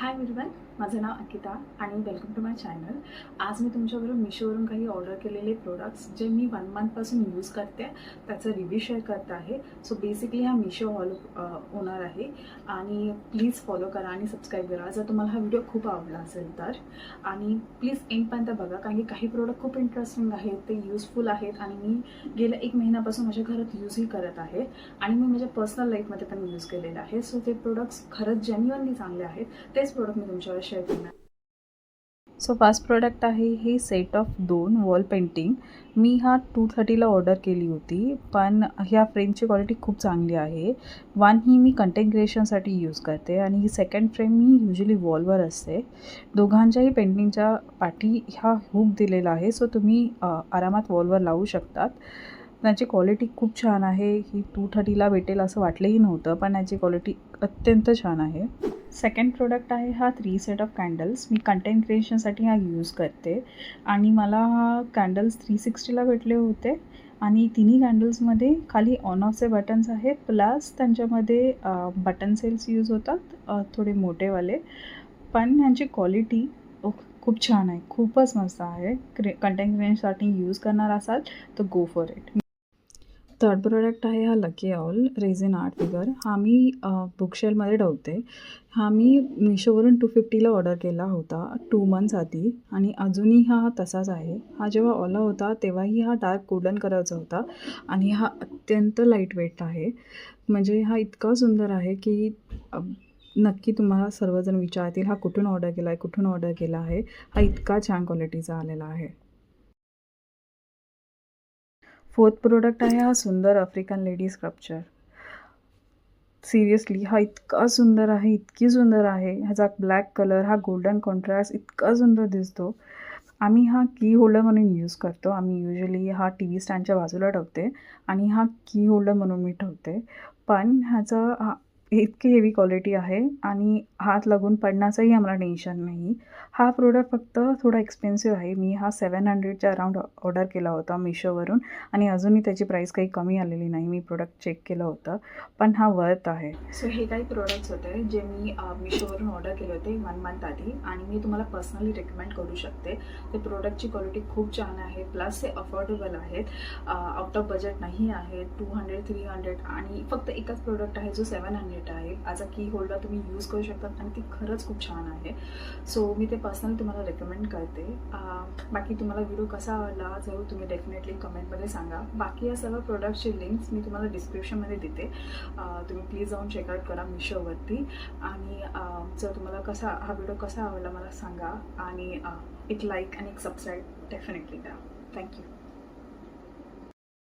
Hi everyone, माझं नाव अंकिता आणि welcome to my channel. आज मी तुमच्याबरोबर मिशोवरून काही ऑर्डर केलेले प्रोडक्ट्स जे मी 1 मंथपासून यूज करते त्याचा रिव्ह्यू शेअर करत आहे. सो बेसिकली हा मिशो हॉल होणार आहे आणि प्लीज फॉलो करा आणि सबस्क्राईब करा जर तुम्हाला हा व्हिडिओ खूप आवडला असेल तर. आणि प्लीज एंडपर्यंत बघा कारण की काही प्रोडक्ट खूप इंटरेस्टिंग आहेत, ते युजफुल आहेत आणि मी गेल्या 1 महिन्यापासून माझ्या घरात यूजही करत आहे आणि मी माझ्या पर्सनल लाईफमध्ये पण यूज केलेलं आहे. सो ते प्रोडक्ट्स खरंच जेन्युअनली चांगले आहेत. तेच प्रोडक्ट मी तुमच्यावर शेअर करणार. सो फर्स्ट प्रोडक्ट आहे हे सेट ऑफ 2 वॉल पेंटिंग. मी हा 230ला ऑर्डर केली होती, पण ह्या फ्रेमची क्वालिटी खूप चांगली आहे. वन ही मी कंटेंट क्रिएशनसाठी यूज करते आणि ही सेकंड फ्रेम मी युजली वॉलवर असते. दोघांच्याही पेंटिंगच्या पाठी हा हुक दिलेला आहे, सो तुम्ही आरामात वॉलवर लावू शकतात. त्याची क्वालिटी खूप छान आहे. ही 230ला भेटेल असं वाटलंही नव्हतं, पण याची क्वालिटी अत्यंत छान आहे. सेकंड प्रोडक्ट आहे हा 3 सेट ऑफ कॅन्डल्स. मी कंटेंट क्रिएशनसाठी हा यूज करते आणि मला हा कॅन्डल्स 360ला भेटले होते आणि तिन्ही कॅन्डल्समध्ये खाली ऑन ऑफचे बटन्स आहेत, प्लस त्यांच्यामध्ये बटन सेल्स यूज होतात, थोडे मोठेवाले. पण ह्यांची क्वालिटी खूप छान आहे, खूपच मस्त आहे. कंटेंट क्रिएशनसाठी यूज करणार असाल तर go for it. Third product आहे हा lucky all resin art figure. हा मी बुकशेलमध्ये ठेवते. हा मी मिशोवरून 250ला ऑर्डर केला होता 2 मंथ्स आधी आणि अजूनही हा तसाच आहे. हा जेव्हा आला होता तेव्हाही हा डार्क गोल्डन कलरचा होता आणि हा अत्यंत लाईट वेट आहे. म्हणजे हा इतका सुंदर आहे की नक्की तुम्हाला सर्वजण विचारतील हा कुठून ऑर्डर केला आहे, कुठून ऑर्डर केला आहे. हा इतका छान क्वालिटीचा आलेला आहे. फोर्थ प्रोडक्ट आहे हा सुंदर आफ्रिकन लेडी स्कल्पचर. सिरियसली हा इतका सुंदर आहे, इतकी सुंदर आहे. ह्याचा ब्लॅक कलर, हा गोल्डन कॉन्ट्रास्ट इतका सुंदर दिसतो. आम्ही हा की होल्डर म्हणून यूज करतो. आम्ही युजली हा टी व्ही स्टँडच्या बाजूला ठेवते आणि हा की होल्डर म्हणून मी ठेवते. पण ह्याचा इतकी हेवी क्वालिटी आहे आणि हात लागून पडण्याचंही आम्हाला टेन्शन नाही. हा प्रोडक्ट फक्त थोडा एक्सपेन्सिव्ह आहे. मी हा 700च्या अराउंड ऑर्डर केला होता मिशोवरून आणि अजूनही त्याची प्राईस काही कमी आलेली नाही. मी प्रोडक्ट चेक केलं होतं, पण हा वर्थ आहे. सो हे काही प्रोडक्ट्स होते जे मी मिशोवरून ऑर्डर केले होते 1 मंथ आधी आणि मी तुम्हाला पर्सनली रेकमेंड करू शकते. ते प्रोडक्टची क्वालिटी खूप छान आहे, प्लस ते अफोर्डेबल आहेत, आउट ऑफ बजेट नाही आहे. 200-300 आणि फक्त एकच प्रोडक्ट आहे जो 700 आहे. ॲज अ की होल्डर तुम्ही यूज करू शकतात आणि ती खरंच खूप छान आहे. सो मी ते पर्सनली तुम्हाला रेकमेंड करते. बाकी तुम्हाला व्हिडिओ कसा आवडला जरूर तुम्ही डेफिनेटली कमेंटमध्ये सांगा. बाकी या सर्व प्रोडक्टची लिंक्स मी तुम्हाला डिस्क्रिप्शनमध्ये देते. तुम्ही प्लीज जाऊन चेकआउट करा मिशोवरती आणि जर तुम्हाला हा व्हिडिओ कसा आवडला मला सांगा आणि एक लाईक आणि एक सबस्क्राईब डेफिनेटली करा. थँक्यू.